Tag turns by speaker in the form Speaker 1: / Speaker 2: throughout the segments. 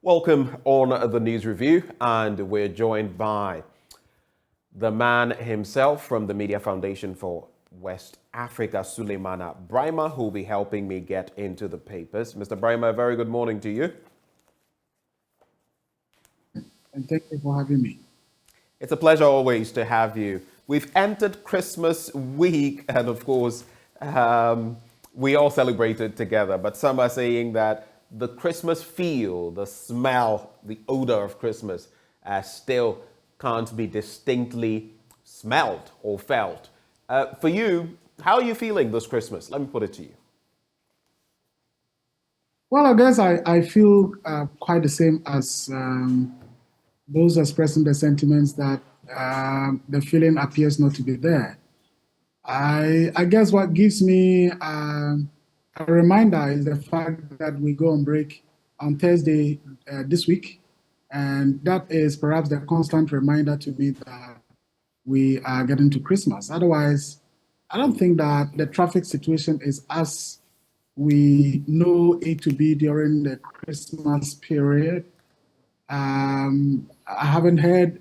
Speaker 1: Welcome on the News Review, and we're joined by the man himself from the Media Foundation for West Africa, Suleimana Brima, who will be helping me get into the papers. Mr. Brima, a very good morning to you.
Speaker 2: And thank you for having me.
Speaker 1: It's a pleasure always to have you. We've entered Christmas week, and of course, we all celebrated together, but some are saying that the Christmas feel, the smell, the odor of Christmas still can't be distinctly smelled or felt. For you, how are you feeling this Christmas? Let me put it to you.
Speaker 2: Well, I guess I feel quite the same as those expressing the sentiments that the feeling appears not to be there. I guess what gives me a reminder is the fact that we go on break on Thursday this week, and that is perhaps the constant reminder to me that we are getting to Christmas. Otherwise, I don't think that the traffic situation is as we know it to be during the Christmas period. I haven't heard,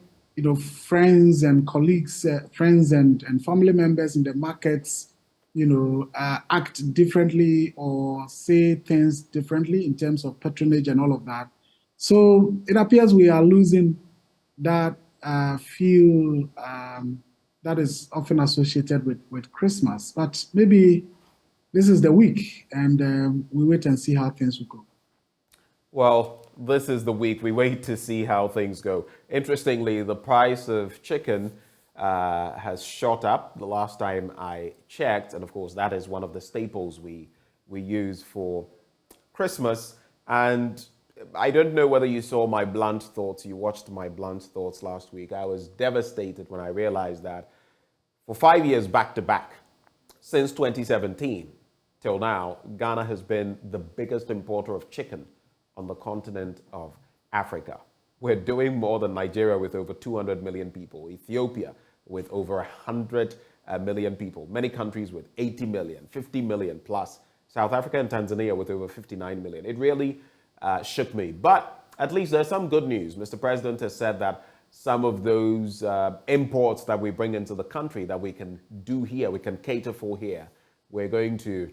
Speaker 2: friends and colleagues, friends and family members in the markets, act differently or say things differently in terms of patronage and all of that. So it appears we are losing that feel that is often associated with Christmas. But maybe this is the week, and we wait and see how things will go.
Speaker 1: Well, this is the week. We wait to see how things go. Interestingly, the price of chicken has shot up the last time I checked. And of course, that is one of the staples we use for Christmas. And I don't know whether you saw my blunt thoughts. You watched my blunt thoughts last week. I was devastated when I realized that for 5 years back to back, since 2017 till now, Ghana has been the biggest importer of chicken on the continent of Africa. We're doing more than Nigeria with over 200 million people, Ethiopia with over 100 million people, many countries with 80 million, 50 million plus, South Africa and Tanzania with over 59 million. It really shook me. But at least there's some good news. Mr. President has said that some of those imports that we bring into the country that we can do here, we can cater for here, we're going to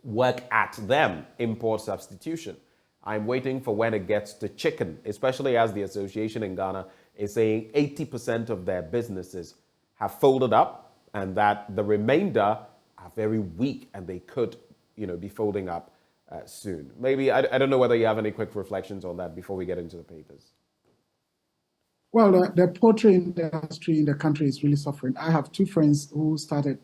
Speaker 1: work at them, import substitution. I'm waiting for when it gets to chicken, especially as the association in Ghana is saying 80% of their businesses have folded up and that the remainder are very weak and they could, be folding up soon. Maybe, I don't know whether you have any quick reflections on that before we get into the papers.
Speaker 2: Well, the poultry industry in the country is really suffering. I have two friends who started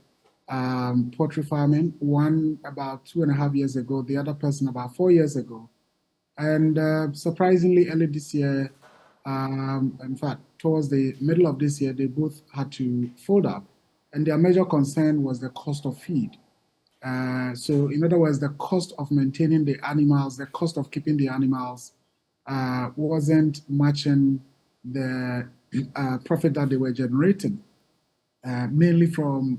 Speaker 2: poultry farming, one about 2.5 years ago, the other person about 4 years ago. And surprisingly, early this year, in fact, towards the middle of this year, they both had to fold up. And their major concern was the cost of feed. So in other words, the cost of maintaining the animals, the cost of keeping the animals wasn't matching the profit that they were generating, mainly from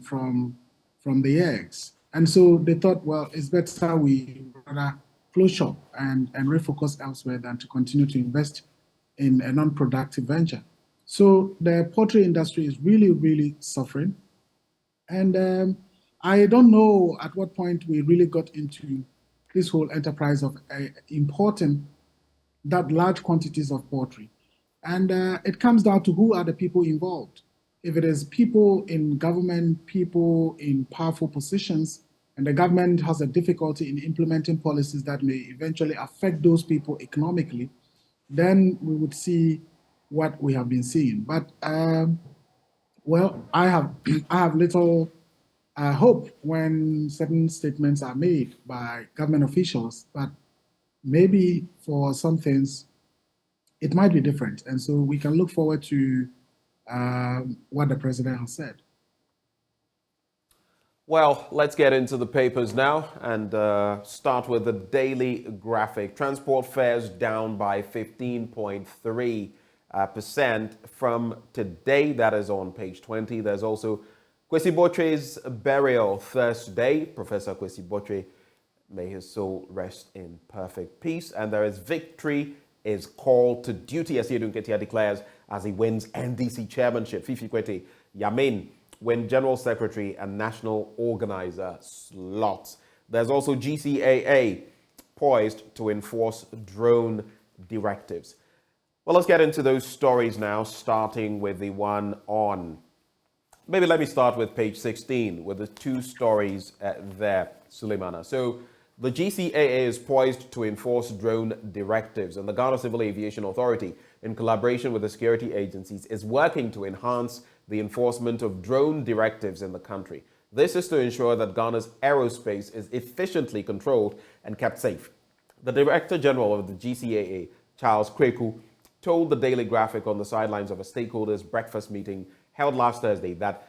Speaker 2: the eggs. And so they thought, well, it's better we rather close shop and refocus elsewhere than to continue to invest in a non-productive venture. So the poultry industry is really, really suffering. And I don't know at what point we really got into this whole enterprise of importing that large quantities of poultry. And it comes down to who are the people involved. If it is people in government, people in powerful positions, and the government has a difficulty in implementing policies that may eventually affect those people economically, then we would see what we have been seeing. But well, I have little hope when certain statements are made by government officials. But maybe for some things, it might be different, and so we can look forward to what the president has said.
Speaker 1: Well, let's get into the papers now and start with the daily graphic. Transport fares down by 15.3% from today. That is on page 20. There's also Kwesi Botre's burial Thursday. Professor Kwesi Botre, may his soul rest in perfect peace. And there is victory is called to duty, as Yedun Ketia declares, as he wins NDC chairmanship. Fifi Kwete Yamin win General Secretary and National Organizer slots. There's also GCAA poised to enforce drone directives. Well, let's get into those stories now, starting with the one on. Maybe let me start with page 16 with the two stories there, Suleimana. So the GCAA is poised to enforce drone directives, and the Ghana Civil Aviation Authority, in collaboration with the security agencies, is working to enhance the enforcement of drone directives in the country. This is to ensure that Ghana's aerospace is efficiently controlled and kept safe. The Director General of the GCAA, Charles Kweku, told the Daily Graphic on the sidelines of a stakeholders' breakfast meeting held last Thursday that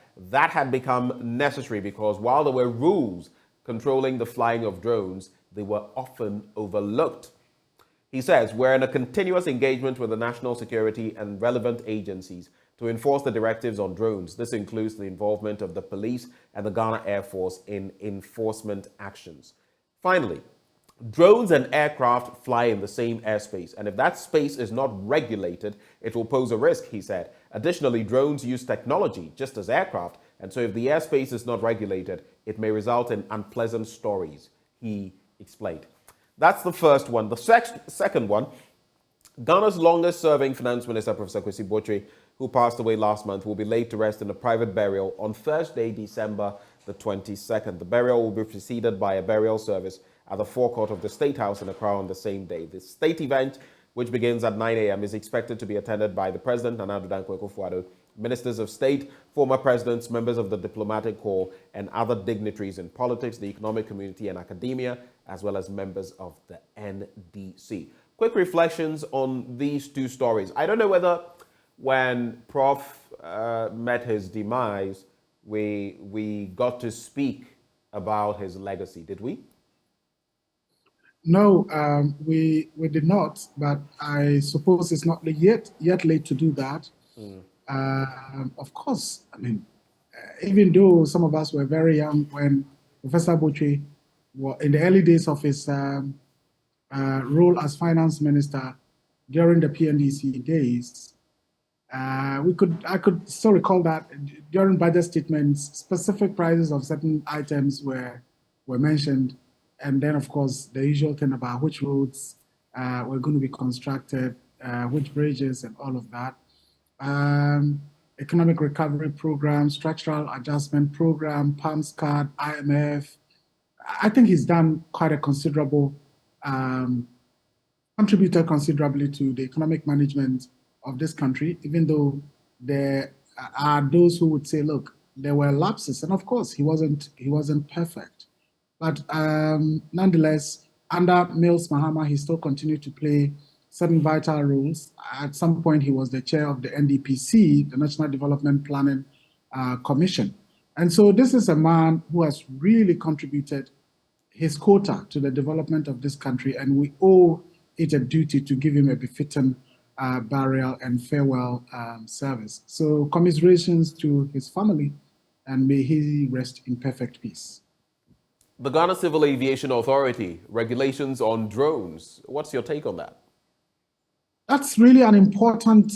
Speaker 1: had become necessary because while there were rules controlling the flying of drones, they were often overlooked. He says, we're in a continuous engagement with the national security and relevant agencies to enforce the directives on drones. This includes the involvement of the police and the Ghana Air Force in enforcement actions. Finally, drones and aircraft fly in the same airspace, and if that space is not regulated, it will pose a risk, he said. Additionally, drones use technology just as aircraft, and so if the airspace is not regulated, it may result in unpleasant stories, he explained. That's the first one. The second one, Ghana's longest-serving finance minister, Professor Kwesi Poultry, who passed away last month, will be laid to rest in a private burial on Thursday, December the 22nd. The burial will be preceded by a burial service at the forecourt of the State House in Accra on the same day. The state event, which begins at 9 a.m., is expected to be attended by the President, Nana Addo Dankwa Akufo-Addo, ministers of state, former presidents, members of the diplomatic corps, and other dignitaries in politics, the economic community, and academia, as well as members of the NDC. Quick reflections on these two stories. I don't know whether when Prof met his demise, we got to speak about his legacy, did we?
Speaker 2: No, we did not, but I suppose it's not yet late to do that. Of course, I mean, even though some of us were very young when Professor Poultry, in the early days of his role as finance minister during the PNDC days, I could still recall that during budget statements, specific prices of certain items were mentioned. And then, of course, the usual thing about which roads were going to be constructed, which bridges and all of that. Economic recovery program, structural adjustment program, PAMS card, IMF. I think he's done quite a considerable, contributed considerably to the economic management of this country, even though there are those who would say, look, there were lapses. And of course, he wasn't perfect. But nonetheless, under Mills Mahama, he still continued to play certain vital roles. At some point, he was the chair of the NDPC, the National Development Planning Commission. And so this is a man who has really contributed his quota to the development of this country, and we owe it a duty to give him a befitting burial and farewell service. So commiserations to his family, and may he rest in perfect peace.
Speaker 1: The Ghana Civil Aviation Authority, regulations on drones. What's your take on that?
Speaker 2: That's really an important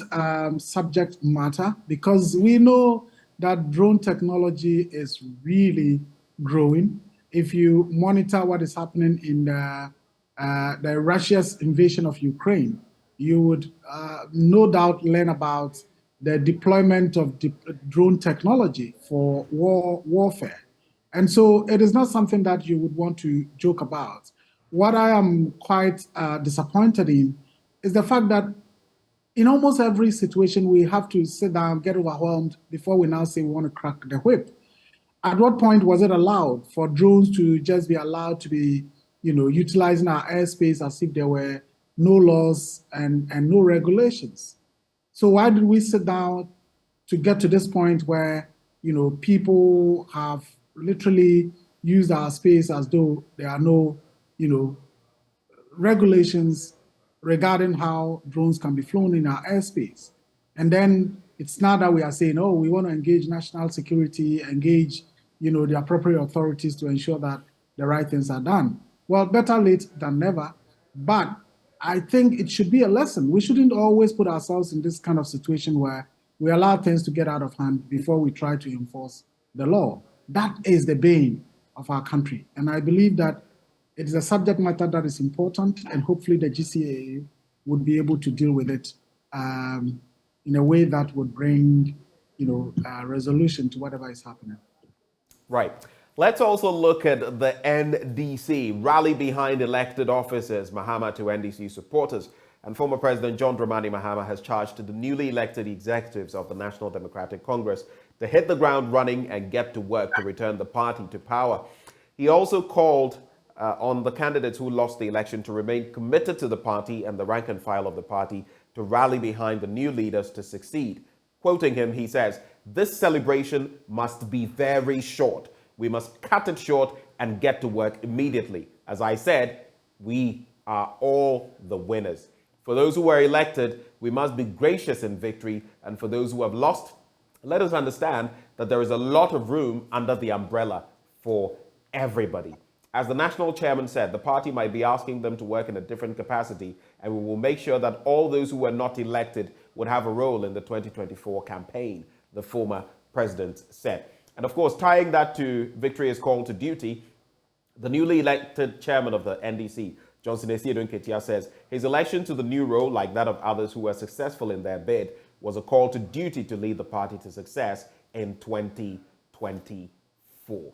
Speaker 2: subject matter because we know that drone technology is really growing. If you monitor what is happening in the Russia's invasion of Ukraine, you would no doubt learn about the deployment of drone technology for warfare. And so it is not something that you would want to joke about. What I am quite disappointed in is the fact that in almost every situation, we have to sit down, get overwhelmed before we now say we want to crack the whip. At what point was it allowed for drones to just be allowed to be, utilizing our airspace as if there were no laws and no regulations? So why did we sit down to get to this point where, people have literally used our space as though there are no, regulations regarding how drones can be flown in our airspace? And then it's now that we are saying, oh, we want to engage national security, engage, the appropriate authorities to ensure that the right things are done. Well, better late than never. But I think it should be a lesson. We shouldn't always put ourselves in this kind of situation where we allow things to get out of hand before we try to enforce the law. That is the bane of our country. And I believe that it is a subject matter that is important, and hopefully the GCAA would be able to deal with it in a way that would bring, resolution to whatever is happening.
Speaker 1: Right. Let's also look at the NDC, rally behind elected officers, Mahama to NDC supporters. And former President John Dramani Mahama has charged the newly elected executives of the National Democratic Congress to hit the ground running and get to work to return the party to power. He also called on the candidates who lost the election to remain committed to the party and the rank and file of the party to rally behind the new leaders to succeed. Quoting him, he says, "This celebration must be very short. We must cut it short and get to work immediately. As I said, we are all the winners. For those who were elected, we must be gracious in victory. And for those who have lost, let us understand that there is a lot of room under the umbrella for everybody." As the national chairman said, the party might be asking them to work in a different capacity, and we will make sure that all those who were not elected would have a role in the 2024 campaign, the former president said. And of course, tying that to Victoria's call to duty, the newly elected chairman of the NDC, Johnson Esiedu Nketia, says his election to the new role, like that of others who were successful in their bid, was a call to duty to lead the party to success in 2024.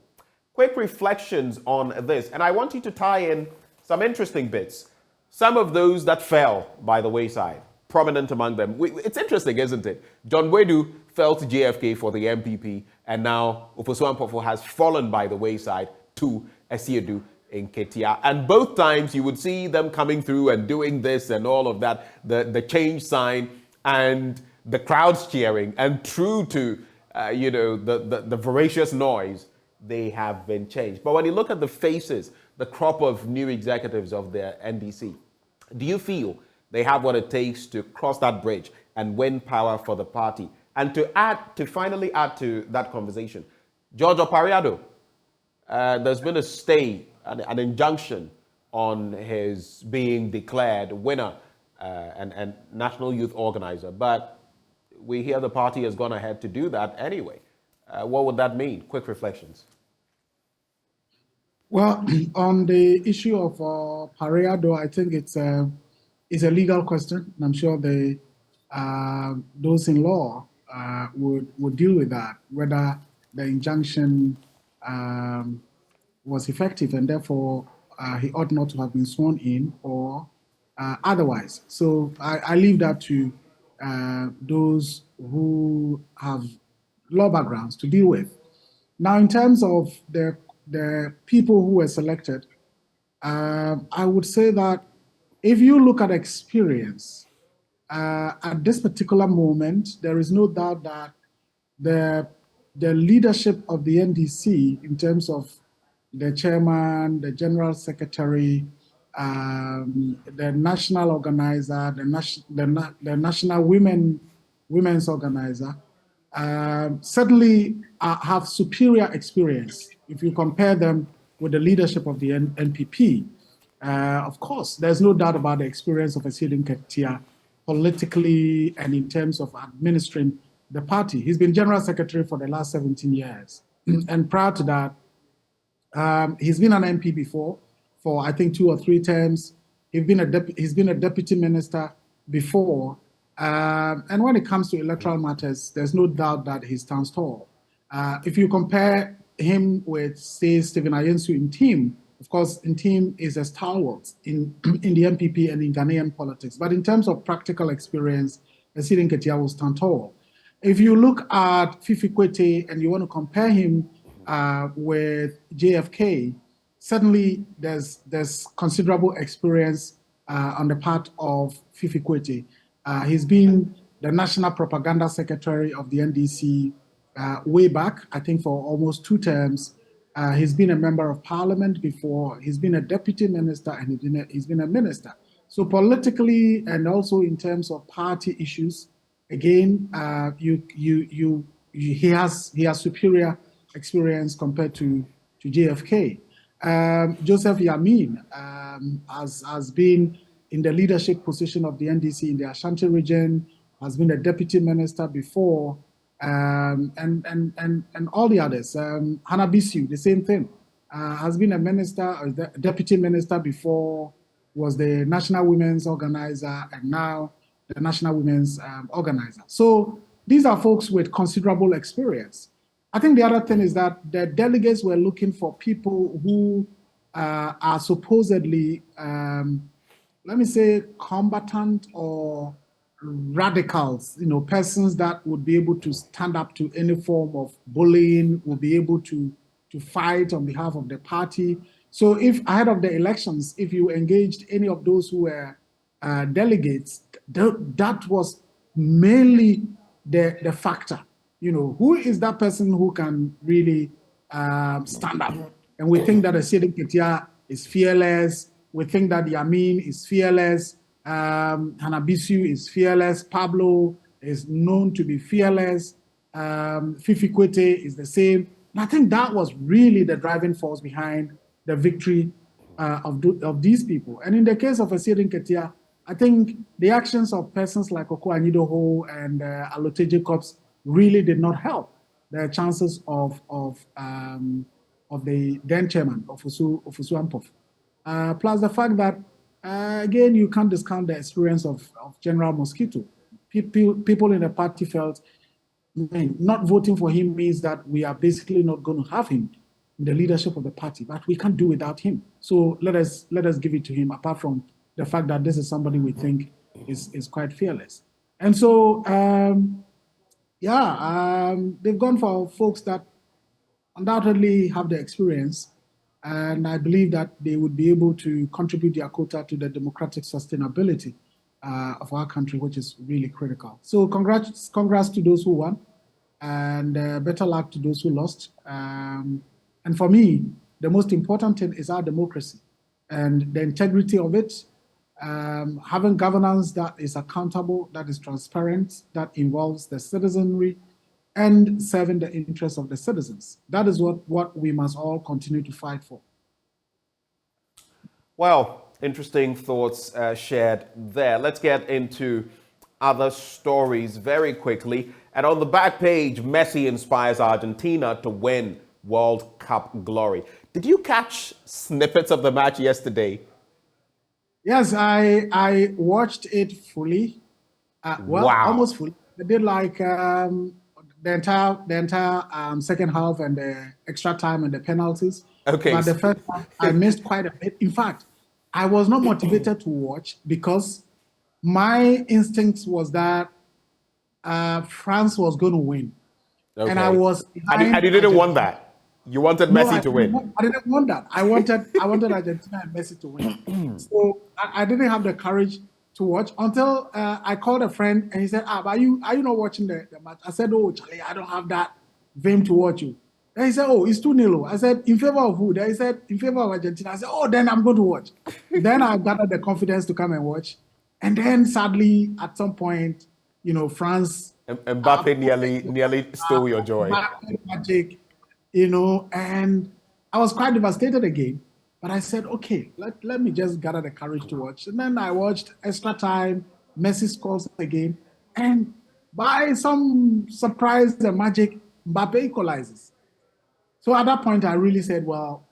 Speaker 1: Quick reflections on this, and I want you to tie in some interesting bits. Some of those that fell by the wayside, prominent among them. It's interesting, isn't it? John Wedu fell to JFK for the MPP, and now Ofosu Ampofo has fallen by the wayside to Esiedu Nketia. And both times you would see them coming through and doing this and all of that, the change sign and the crowds cheering. And true to, the voracious noise, they have been changed. But when you look at the faces, the crop of new executives of the NDC, do you feel they have what it takes to cross that bridge and win power for the party? And to finally add to that conversation, George Opariado, there's been a stay, an injunction on his being declared winner and national youth organizer. But we hear the party has gone ahead to do that anyway. What would that mean? Quick reflections.
Speaker 2: Well, on the issue of Pareado, I think it's a legal question, and I'm sure those in law would deal with that, whether the injunction was effective and therefore he ought not to have been sworn in or otherwise. So I leave that to those who have law backgrounds to deal with. Now, in terms of the people who were selected, I would say that if you look at experience, at this particular moment, there is no doubt that the leadership of the NDC, in terms of the chairman, the general secretary, the national organizer, the national women's organizer, certainly have superior experience if you compare them with the leadership of the NPP. Of course, there's no doubt about the experience of Esiedu Nketia politically and in terms of administering the party. He's been general secretary for the last 17 years. And prior to that, he's been an MP before for I think 2 or 3 terms. He's been a deputy minister before. And when it comes to electoral matters, there's no doubt that he stands tall. If you compare him with, say, Stephen Ayensu in team, of course, in team is a stalwart in the MPP and in Ghanaian politics. But in terms of practical experience, Esiedu Nketia will stand tall. If you look at Fifi Kwete and you want to compare him with JFK, certainly there's considerable experience on the part of Fifi Kwete. He's been the national propaganda secretary of the NDC way back, I think for almost 2 terms. He's been a member of parliament before. He's been a deputy minister and he's been a minister. So politically and also in terms of party issues, again, he has superior experience compared to JFK. Joseph Yamin has been in the leadership position of the NDC in the Ashanti region, has been a deputy minister before, and all the others. Hannah Bisu, the same thing, has been a minister, or the deputy minister before, was the national women's organizer, and now the national women's organizer. So these are folks with considerable experience. I think the other thing is that the delegates were looking for people who are supposedly, let me say, combatant or radicals, persons that would be able to stand up to any form of bullying, would be able to fight on behalf of the party. So if ahead of the elections, if you engaged any of those who were delegates, that was mainly the factor. Who is that person who can really stand up? And we think that Asiedin Ketia is fearless. We think that Yamin is fearless. Hanabisu is fearless. Pablo is known to be fearless. Fifi Kwete is the same. And I think that was really the driving force behind the victory of these people. And in the case of Asiedin Ketia, I think the actions of persons like Oko Anyidoho and Alote Jacobs really did not help the chances of the then chairman of Ofusu Ampof. Plus the fact that, again, you can't discount the experience of General Mosquito. People in the party felt, not voting for him means that we are basically not going to have him in the leadership of the party, but we can't do without him. So let us give it to him, apart from the fact that this is somebody we think is quite fearless. And so, they've gone for folks that undoubtedly have the experience, and I believe that they would be able to contribute their quota to the democratic sustainability of our country, which is really critical. So congrats to those who won, and better luck to those who lost. And for me, the most important thing is our democracy and the integrity of it, having governance that is accountable, that is transparent, that involves the citizenry, and serving the interests of the citizens. That is what we must all continue to fight for.
Speaker 1: Well, interesting thoughts shared there. Let's get into other stories very quickly. And on the back page, Messi inspires Argentina to win World Cup glory. Did you catch snippets of the match yesterday?
Speaker 2: Yes, I watched it fully.
Speaker 1: Wow.
Speaker 2: Almost fully. I did like the entire second half and the extra time and the penalties.
Speaker 1: Okay.
Speaker 2: But the first half, I missed quite a bit. In fact, I was not motivated to watch because my instinct was that France was going to win.
Speaker 1: Okay.
Speaker 2: And I was.
Speaker 1: And you didn't want that. You wanted Messi to win.
Speaker 2: I didn't want that. I wanted Argentina and Messi to win. So I didn't have the courage to watch until I called a friend and he said, are you not watching the match? I said, oh, Charlie, I don't have that vein to watch you. Then he said, oh, it's 2-0. I said, in favor of who? Then he said, in favor of Argentina. I said, oh, then I'm going to watch. Then I gathered the confidence to come and watch. And then sadly, at some point, France.
Speaker 1: Mbappe nearly stole your joy.
Speaker 2: Magic. And I was quite devastated again. But I said, okay, let me just gather the courage to watch. And then I watched extra time, Messi scores again. And by some surprise and magic, Mbappe equalizes. So at that point, I really said, well,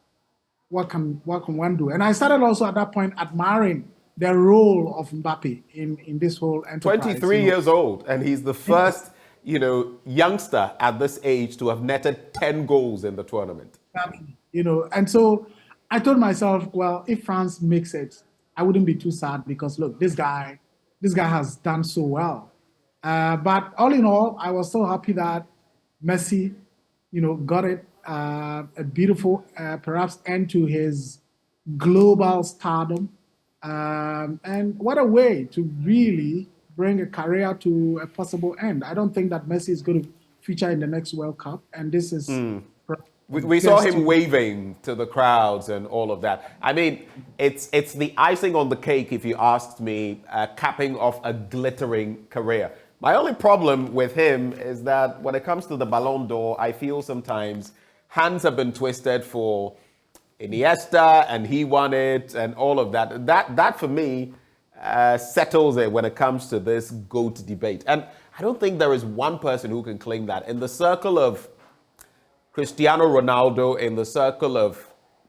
Speaker 2: what can one do? And I started also at that point admiring the role of Mbappe in this whole enterprise.
Speaker 1: 23 years old, and he's the first youngster at this age to have netted 10 goals in the tournament.
Speaker 2: And so I told myself, well, if France makes it, I wouldn't be too sad because look, this guy has done so well. But all in all, I was so happy that Messi, got it, a beautiful, perhaps end to his global stardom. And what a way to really bring a career to a possible end. I don't think that Messi is going to feature in the next World Cup. And this is...
Speaker 1: We saw him waving to the crowds and all of that. I mean, it's the icing on the cake, if you asked me, capping off a glittering career. My only problem with him is that when it comes to the Ballon d'Or, I feel sometimes hands have been twisted for Iniesta and he won it and all of that. That for me settles it when it comes to this GOAT debate. And I don't think there is one person who can claim that. In the circle of Cristiano Ronaldo, in the circle of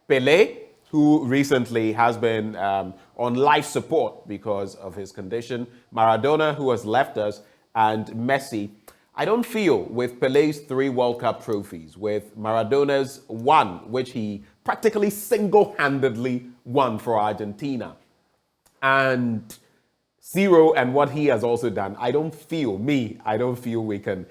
Speaker 1: Pelé, who recently has been on life support because of his condition, Maradona, who has left us, and Messi. I don't feel with Pelé's 3 World Cup trophies, with Maradona's 1, which he practically single-handedly won for Argentina, and 0 and what he has also done, I don't feel we can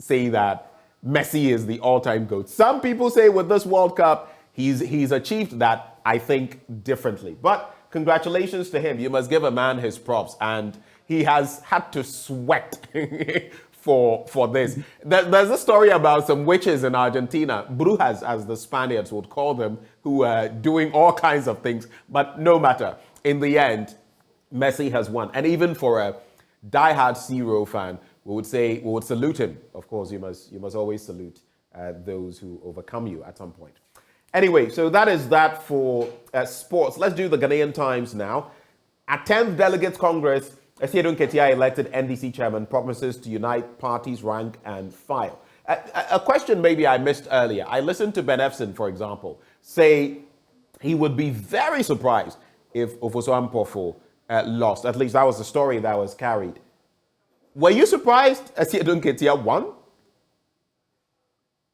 Speaker 1: say that Messi is the all-time GOAT. Some people say with this World Cup, he's achieved that. I think differently. But congratulations to him. You must give a man his props. And he has had to sweat for this. There's a story about some witches in Argentina, brujas as the Spaniards would call them, who are doing all kinds of things. But no matter. In the end, Messi has won. And even for a diehard Zero fan, we would salute him. Of course, you must always salute those who overcome you at some point. Anyway, so that is that for sports. Let's do the Ghanaian Times now. At 10th Delegates Congress, Esiedun Ketia, elected NDC chairman, promises to unite parties, rank and file. A question maybe I missed earlier. I listened to Ben Efson, for example, say he would be very surprised if Ofosu Ampofo lost. At least that was the story that was carried. Were you surprised Esiedun Ketia won?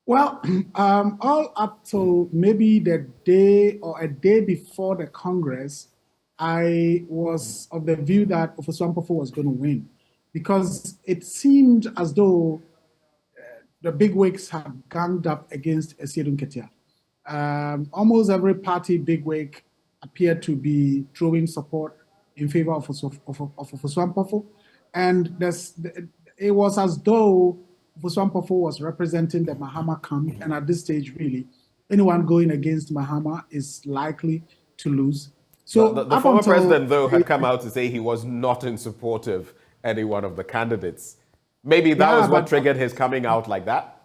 Speaker 2: Well, all up to maybe the day or a day before the Congress, I was of the view that Ofosu Ampofo was going to win, because it seemed as though the bigwigs had ganged up against Esiedun Ketia. Almost every party bigwig appeared to be throwing support in favor of Ofosu Ampofo, and it was as though Ofosu Ampofo was representing the Mahama camp, and at this stage, really, anyone going against Mahama is likely to lose. So
Speaker 1: the former president, though, had come out to say he was not in support of any one of the candidates. Maybe that was what triggered his coming out like that.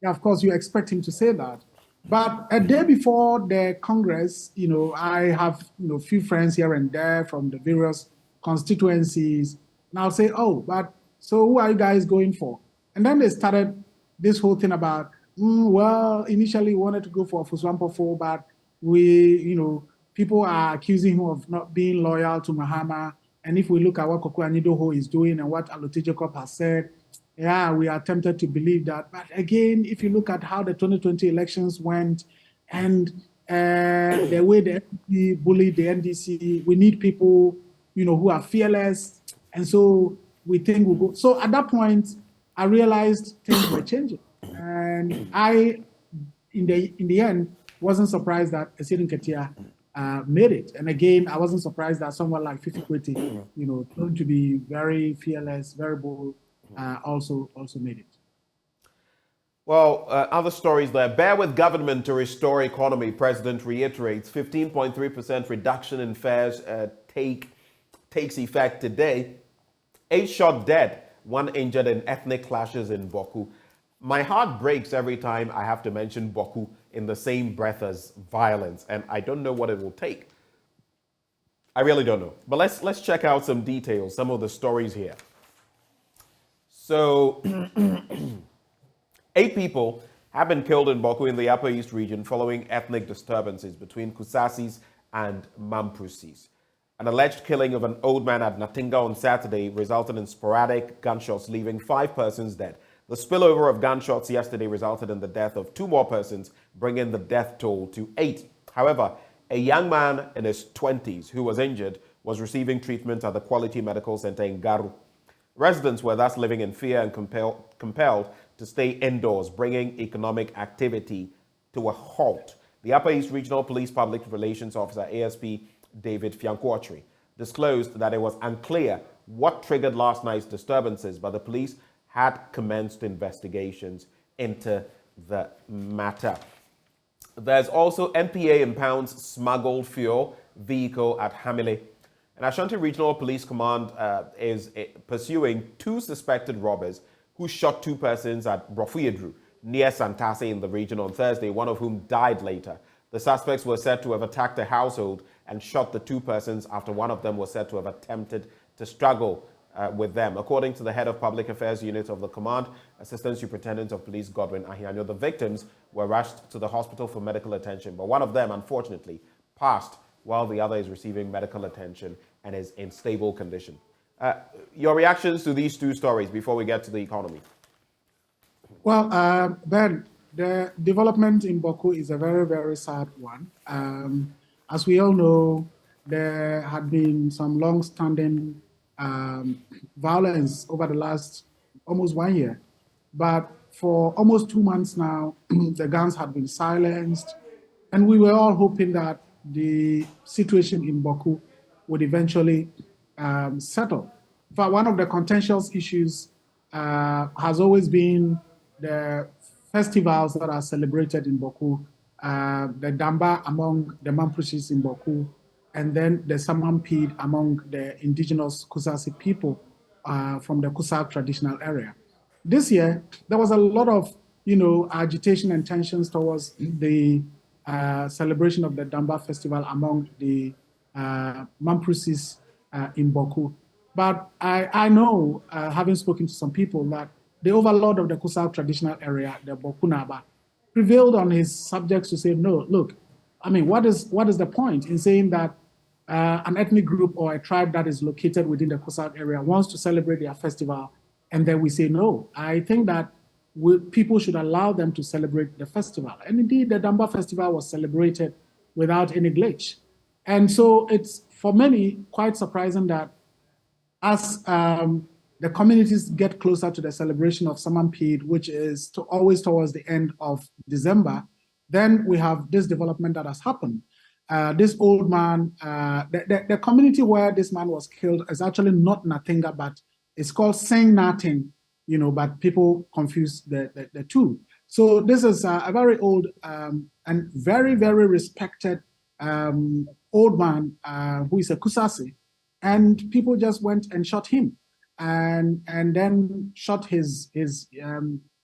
Speaker 2: Yeah, of course, you expect him to say that. But a day before the Congress, I have few friends here and there from the various constituencies, and I'll say, oh, but so who are you guys going for? And then they started this whole thing about, well, initially we wanted to go for Ofosu Ampofo, but people are accusing him of not being loyal to Mahama. And if we look at what Koko Anidoho is doing and what Alote Jacob has said, yeah, we are tempted to believe that. But again, if you look at how the 2020 elections went and the way the NDC bullied the NDC, we need people, who are fearless. And so we think we'll go. So at that point, I realized things were changing. And I, in the end, wasn't surprised that Esiedun Ketia made it. And again, I wasn't surprised that someone like Fifi Kwete, known to be very fearless, very bold, also made it.
Speaker 1: Well, other stories there. Bear with government to restore economy. President reiterates 15.3% reduction in fares takes effect today. 8 shot dead, 1 injured in ethnic clashes in Bawku. My heart breaks every time I have to mention Bawku in the same breath as violence, and I don't know what it will take. I really don't know. But let's check out some details, some of the stories here. So, 8 people have been killed in Bawku in the Upper East region following ethnic disturbances between Kusasis and Mamprusis. An alleged killing of an old man at Natinga on Saturday resulted in sporadic gunshots, leaving 5 persons dead. The spillover of gunshots yesterday resulted in the death of 2 more persons, bringing the death toll to 8. However, a young man in his 20s who was injured was receiving treatment at the Quality Medical Center in Garu. Residents were thus living in fear and compelled to stay indoors, bringing economic activity to a halt. The Upper East Regional Police Public Relations Officer, ASP David Fiankwatri, disclosed that it was unclear what triggered last night's disturbances, but the police had commenced investigations into the matter. There's also NPA impounds smuggled fuel vehicle at Hamile. And Ashanti Regional Police Command is pursuing 2 suspected robbers who shot 2 persons at Brofuyedru near Santase in the region on Thursday, one of whom died later. The suspects were said to have attacked a household and shot the two persons after one of them was said to have attempted to struggle with them. According to the head of Public Affairs Unit of the Command, Assistant Superintendent of Police Godwin Ahianyo, the victims were rushed to the hospital for medical attention, but one of them, unfortunately, passed while the other is receiving medical attention and is in stable condition. Your reactions to these two stories before we get to the economy?
Speaker 2: Well, Ben, the development in Bawku is a very, very sad one. As we all know, there had been some long-standing violence over the last almost 1 year. But for almost 2 months now, the guns had been silenced. And we were all hoping that the situation in Bawku would eventually settle. But one of the contentious issues has always been the festivals that are celebrated in Bawku, the Damba among the Mampusis in Bawku, and then the Samampid among the indigenous Kusasi people from the Kusak traditional area. This year, there was a lot of, agitation and tensions towards the celebration of the Damba festival among the Mampusis in Bawku. But I know, having spoken to some people, that the overlord of the Kusak traditional area, the Bokunaba, prevailed on his subjects to say, no, look, what is the point in saying that an ethnic group or a tribe that is located within the Kusak area wants to celebrate their festival, and then we say no? I think that people should allow them to celebrate the festival. And indeed, the Damba festival was celebrated without any glitch. And so it's, for many, quite surprising that as the communities get closer to the celebration of Samampid, which is always towards the end of December, then we have this development that has happened. This old man, the community where this man was killed is actually not Natinga, but it's called Seng Nating, but people confuse the two. So this is a very old and very, very respected old man who is a Kusasi, and people just went and shot him. And then shot his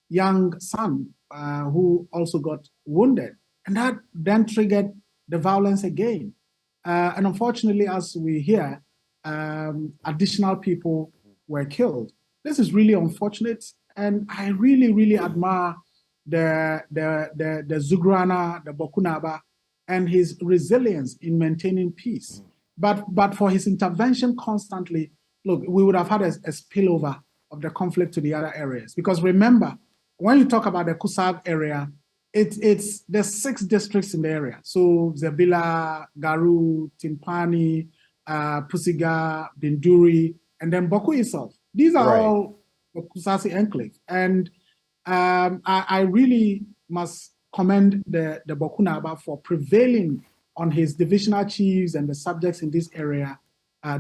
Speaker 2: young son, who also got wounded. And that then triggered the violence again. And unfortunately, as we hear, additional people were killed. This is really unfortunate. And I really, really admire the Zugrana, the Bokunaba, and his resilience in maintaining peace. But for his intervention constantly, look, we would have had a spillover of the conflict to the other areas. Because remember, when you talk about the Kusag area, it's the 6 districts in the area. So Zabila, Garu, Timpani, Pusiga, Binduri, and then Bawku itself. These are all the Kusasi enclave. And I really must commend the Bokunaba for prevailing on his divisional chiefs and the subjects in this area,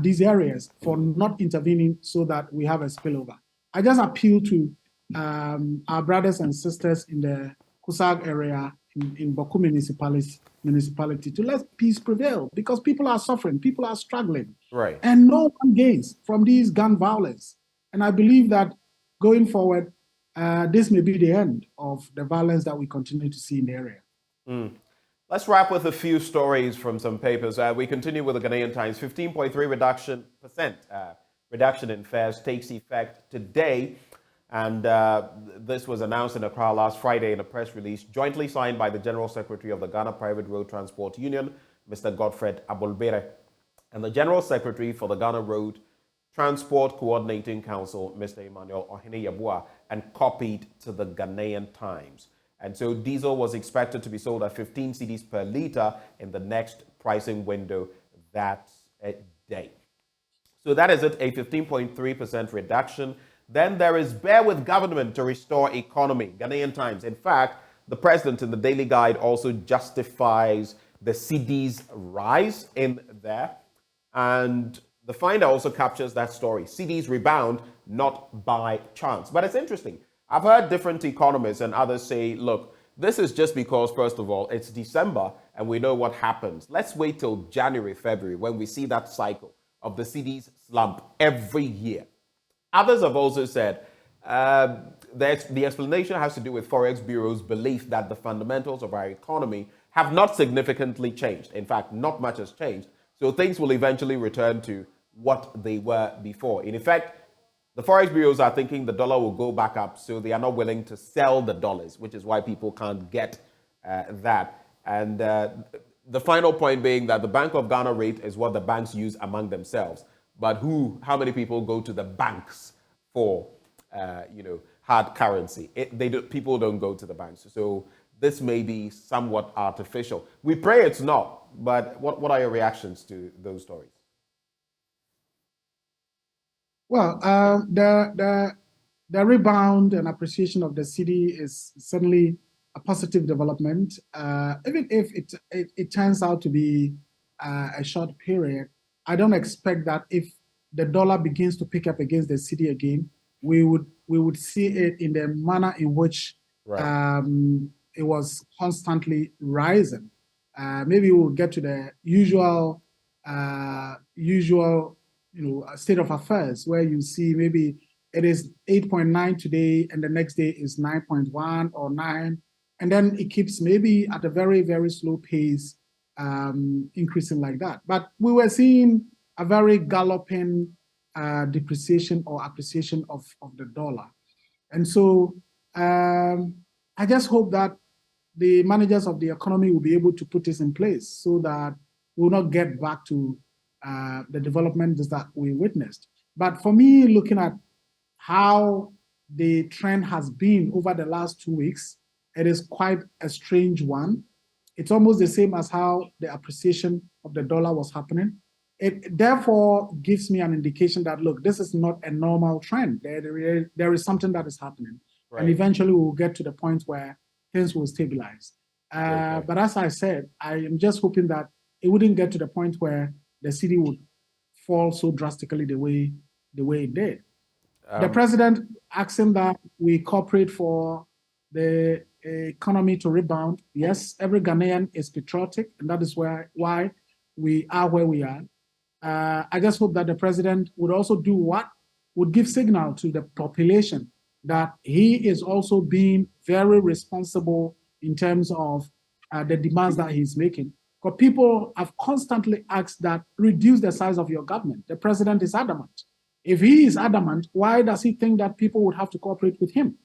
Speaker 2: these areas, for not intervening so that we have a spillover. I just appeal to our brothers and sisters in the Kusag area, in Bawku municipality, to let peace prevail, because people are suffering, people are struggling, and no one gains from these gun violence. And I believe that going forward, this may be the end of the violence that we continue to see in the area.
Speaker 1: Let's wrap with a few stories from some papers. We continue with the Ghanaian Times. 15.3% reduction in fares takes effect today. And this was announced in Accra last Friday in a press release jointly signed by the General Secretary of the Ghana Private Road Transport Union, Mr. Godfred Abolbere, and the General Secretary for the Ghana Road Transport Coordinating Council, Mr. Emmanuel Ohene Yabua, and copied to the Ghanaian Times. And so diesel was expected to be sold at 15 cedis per litre in the next pricing window that day. So that is it, a 15.3% reduction. Then there is bear with government to restore economy. Ghanaian Times. In fact, the president in the Daily Guide also justifies the cedi's rise in there. And the Finder also captures that story. Cedi's rebound, not by chance. But it's interesting. I've heard different economists and others say, look, this is just because, first of all, it's December and we know what happens. Let's wait till January, February when we see that cycle of the cedi's slump every year. Others have also said the explanation has to do with Forex Bureau's belief that the fundamentals of our economy have not significantly changed. In fact, not much has changed. So things will eventually return to what they were before. In effect, the forex bureaus are thinking the dollar will go back up, so they are not willing to sell the dollars, which is why people can't get that. And the final point being that the Bank of Ghana rate is what the banks use among themselves. But how many people go to the banks for, hard currency? People don't go to the banks. So this may be somewhat artificial. We pray it's not, but what are your reactions to those stories?
Speaker 2: Well, the rebound and appreciation of the city is certainly a positive development. Even if it turns out to be a short period, I don't expect that if the dollar begins to pick up against the city again, we would see it in the manner in which it was constantly rising. Maybe we'll get to the usual state of affairs where you see maybe it is 8.9 today and the next day is 9.1 or 9, and then it keeps maybe at a very, very slow pace increasing like that. But we were seeing a very galloping depreciation or appreciation of the dollar. And so I just hope that the managers of the economy will be able to put this in place so that we'll not get back to the developments that we witnessed. But for me, looking at how the trend has been over the last 2 weeks, it is quite a strange one. It's almost the same as how the appreciation of the dollar was happening. It therefore gives me an indication that, look, this is not a normal trend. There is something that is happening. Right. And eventually we'll get to the point where things will stabilize. Okay. But as I said, I am just hoping that it wouldn't get to the point where the city would fall so drastically the way it did. The president asking that we cooperate for the economy to rebound. Yes, every Ghanaian is patriotic, and that is why we are where we are. I just hope that the president would also do what would give signal to the population that he is also being very responsible in terms of the demands that he's making. Because people have constantly asked that reduce the size of your government. The president is adamant. If he is adamant, why does he think that people would have to cooperate with him?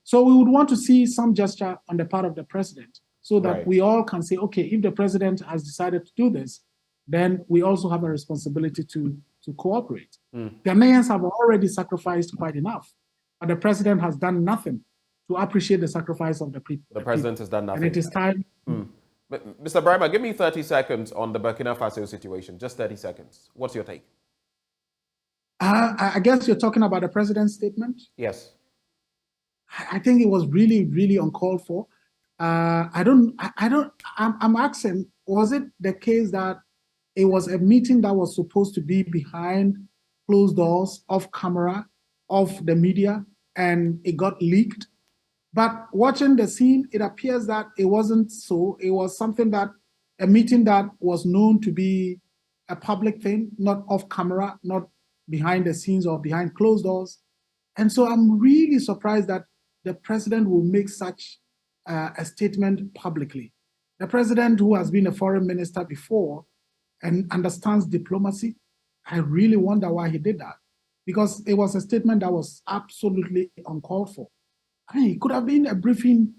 Speaker 2: So we would want to see some gesture on the part of the president so that we all can say, okay, if the president has decided to do this, then we also have a responsibility to cooperate. Ghanaians have already sacrificed quite enough, but the president has done nothing to appreciate the sacrifice of the people.
Speaker 1: The president has done nothing.
Speaker 2: And it is time.
Speaker 1: Mr. Brima, give me 30 seconds on the Burkina Faso situation. Just 30 seconds. What's your take?
Speaker 2: I guess you're talking about the president's statement?
Speaker 1: Yes.
Speaker 2: I think it was really, really uncalled for. I'm asking, was it the case that it was a meeting that was supposed to be behind closed doors, off camera, off the media, and it got leaked? But watching the scene, it appears that it wasn't so. It was a meeting that was known to be a public thing, not off camera, not behind the scenes or behind closed doors. And so I'm really surprised that the president will make such a statement publicly. The president, who has been a foreign minister before and understands diplomacy, I really wonder why he did that, because it was a statement that was absolutely uncalled for. I mean, it could have been a briefing,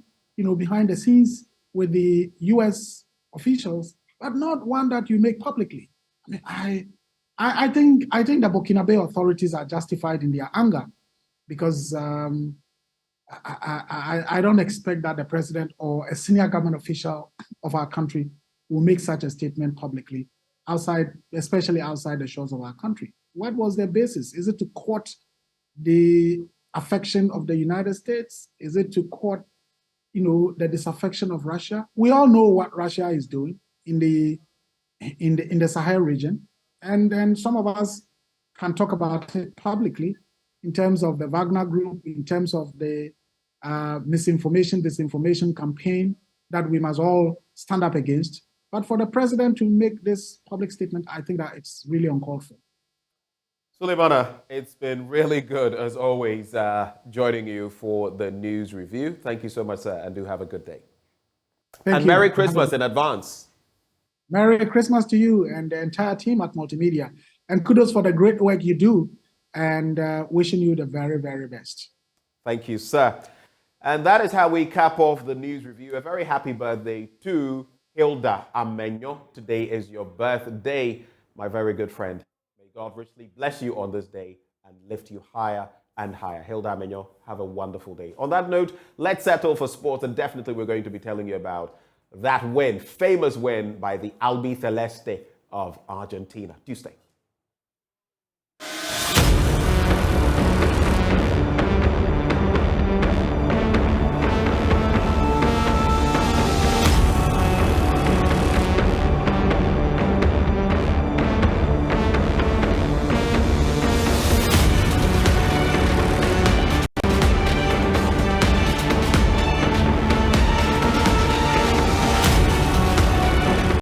Speaker 2: behind the scenes with the U.S. officials, but not one that you make publicly. I mean, I think the Burkinabe authorities are justified in their anger, because I don't expect that the president or a senior government official of our country will make such a statement publicly, especially outside the shores of our country. What was their basis? Is it to court the affection of the United States? Is it to court, the disaffection of Russia? We all know what Russia is doing in the Sahel region, and then some of us can talk about it publicly in terms of the Wagner Group, in terms of the misinformation, disinformation campaign that we must all stand up against. But for the president to make this public statement, I think that it's really uncalled for.
Speaker 1: Suleimana, it's been really good, as always, joining you for the news review. Thank you so much, sir, and do have a good day.
Speaker 2: Thank
Speaker 1: And
Speaker 2: you.
Speaker 1: Merry Christmas in advance.
Speaker 2: Merry Christmas to you and the entire team at Multimedia. And kudos for the great work you do, and wishing you the very, very best.
Speaker 1: Thank you, sir. And that is how we cap off the news review. A very happy birthday to Hilda Amenyo. Today is your birthday, my very good friend. May God richly bless you on this day and lift you higher and higher. Hilda Amenyo, have a wonderful day. On that note, let's settle for sports, and definitely we're going to be telling you about that win, famous win by the Albiceleste of Argentina. Tuesday.